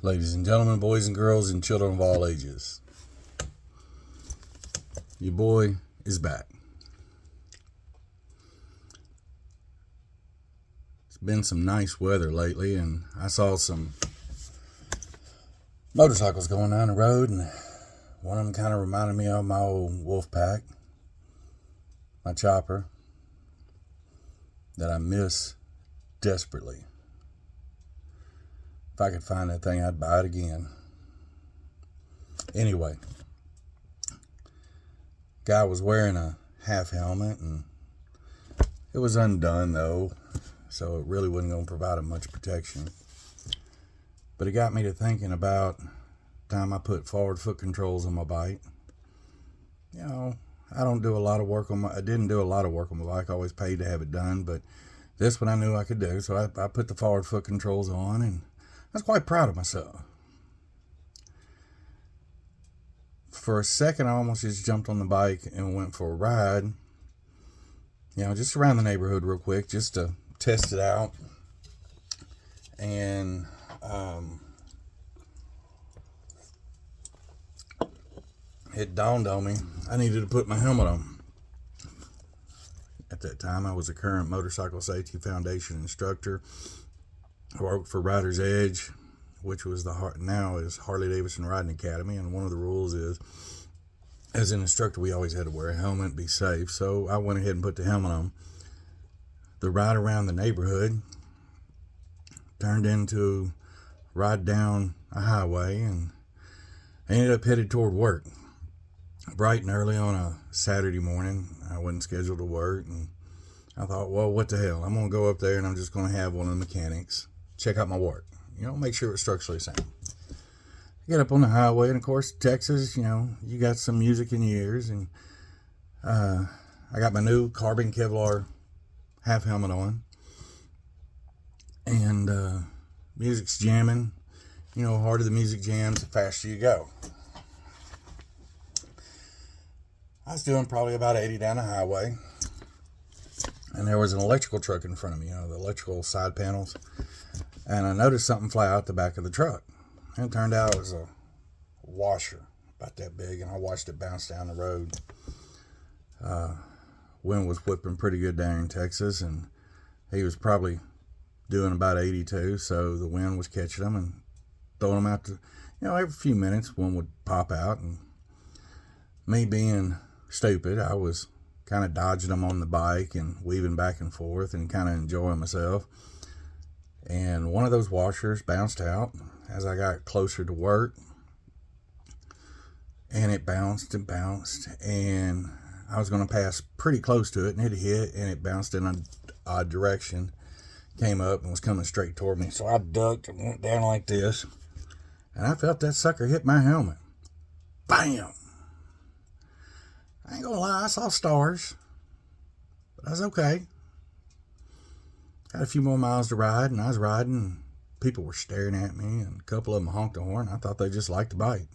Ladies and gentlemen, boys and girls, and children of all ages, your boy is back. It's been some nice weather lately, and I saw some motorcycles going down the road, and one of them kind of reminded me of my old Wolfpack, my chopper, that I miss desperately. If I could find that thing, I'd buy it again. Anyway, guy was wearing a half helmet, and it was undone though, so it really wasn't going to provide him much protection. But it got me to thinking about the time I put forward foot controls on my bike. You know, I didn't do a lot of work on my bike. I always paid to have it done, but this one I knew I could do, so I put the forward foot controls on, and I was quite proud of myself. For a second, I almost just jumped on the bike and went for a ride, you know, just around the neighborhood real quick, just to test it out. And it dawned on me I needed to put my helmet on. At that time, I was a current Motorcycle Safety Foundation instructor. I worked for Rider's Edge, which was now is Harley Davidson Riding Academy, and one of the rules is, as an instructor, we always had to wear a helmet, be safe. So I went ahead and put the helmet on. The ride around the neighborhood turned into a ride down a highway, and I ended up headed toward work. Bright and early on a Saturday morning, I wasn't scheduled to work, and I thought, well, what the hell? I'm going to go up there and I'm just going to have one of the mechanics check out my work. You know, make sure it's structurally sound. Get up on the highway, and of course, Texas, you know, you got some music in your ears, and I got my new carbon Kevlar half helmet on, and music's jamming. You know, the harder the music jams, the faster you go. I was doing probably about 80 down the highway, and there was an electrical truck in front of me, you know, the electrical side panels, and I noticed something fly out the back of the truck. And it turned out it was a washer about that big, and I watched it bounce down the road. Wind was whipping pretty good down in Texas, and he was probably doing about 82, so the wind was catching them and throwing them out to, you know, every few minutes one would pop out, and me being stupid, I was kind of dodging them on the bike and weaving back and forth and kind of enjoying myself. And one of those washers bounced out as I got closer to work, and it bounced and bounced, and I was going to pass pretty close to it, and it hit, and it bounced in an odd direction, came up and was coming straight toward me. So I ducked and went down like this, and I felt that sucker hit my helmet. Bam! I ain't gonna lie, I saw stars, but I was okay. Had a few more miles to ride, and I was riding, and people were staring at me, and a couple of them honked the horn. I thought they just liked the bike.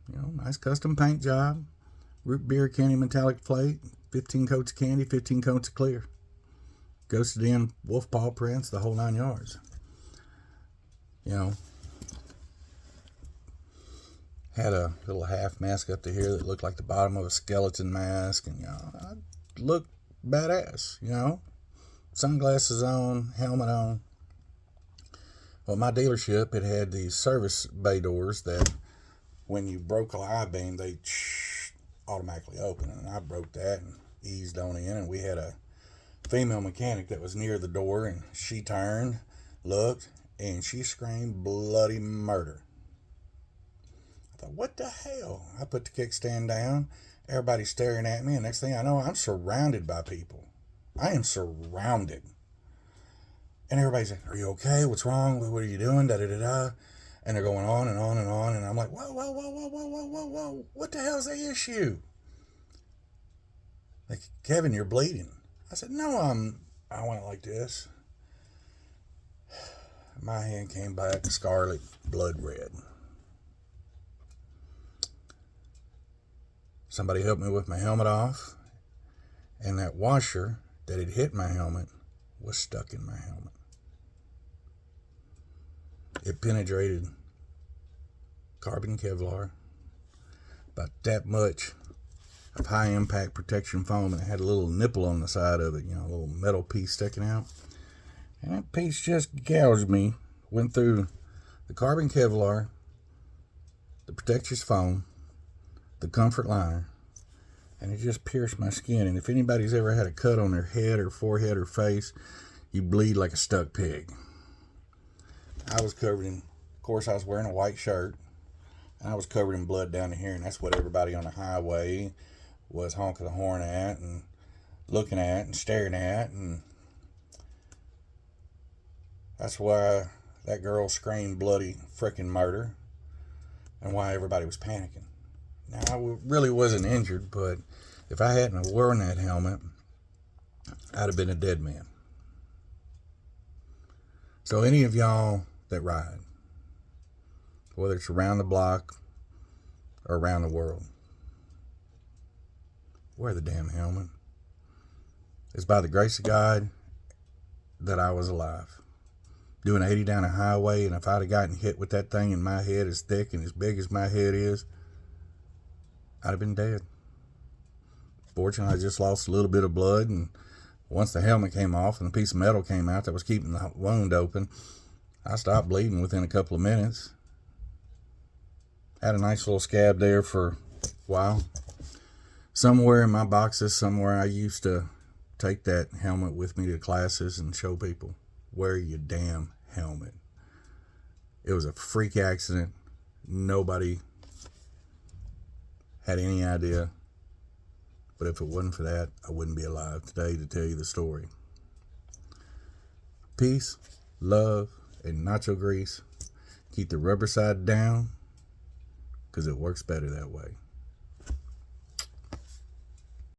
You know, nice custom paint job, root beer candy metallic plate, 15 coats of candy, 15 coats of clear, ghosted in wolf paw prints, the whole 9 yards. You know, had a little half mask up to here that looked like the bottom of a skeleton mask, and you know, I looked badass, you know. Sunglasses on, helmet on. Well, my dealership, it had these service bay doors that when you broke a I beam, they automatically open, and I broke that and eased on in, and we had a female mechanic that was near the door, and she turned, looked, and she screamed bloody murder. I thought, what the hell? I put the kickstand down, everybody's staring at me, and next thing I know, I'm surrounded by people. I am surrounded. And everybody's like, are you okay? What's wrong? What are you doing? Da-da-da-da. And they're going on and on and on. And I'm like, whoa, whoa, whoa, whoa, whoa, whoa, whoa, whoa. What the hell's the issue? Like, Kevin, you're bleeding. I said, no, I went like this. My hand came back scarlet, blood red. Somebody helped me with my helmet off, and that washer that had hit my helmet was stuck in my helmet. It penetrated carbon Kevlar, about that much of high impact protection foam, and it had a little nipple on the side of it, you know, a little metal piece sticking out. And that piece just gouged me, went through the carbon Kevlar, the protector's foam, the comfort liner, and it just pierced my skin. And if anybody's ever had a cut on their head or forehead or face, you bleed like a stuck pig. I was covered in, of course, I was wearing a white shirt, and I was covered in blood down to here, and that's what everybody on the highway was honking the horn at and looking at and staring at, and that's why that girl screamed bloody frickin' murder and why everybody was panicking. Now, I really wasn't injured, but if I hadn't worn that helmet, I'd have been a dead man. So any of y'all that ride, whether it's around the block or around the world, wear the damn helmet. It's by the grace of God that I was alive. Doing 80 down a highway, and if I'd have gotten hit with that thing in my head as thick and as big as my head is, I'd have been dead. Fortunately, I just lost a little bit of blood, and once the helmet came off and the piece of metal came out that was keeping the wound open, I stopped bleeding within a couple of minutes. Had a nice little scab there for a while. Somewhere in my boxes, somewhere I used to take that helmet with me to classes and show people, wear your damn helmet. It was a freak accident. Nobody had any idea. But if it wasn't for that, I wouldn't be alive today to tell you the story. Peace, love, and nacho grease. Keep the rubber side down, because it works better that way.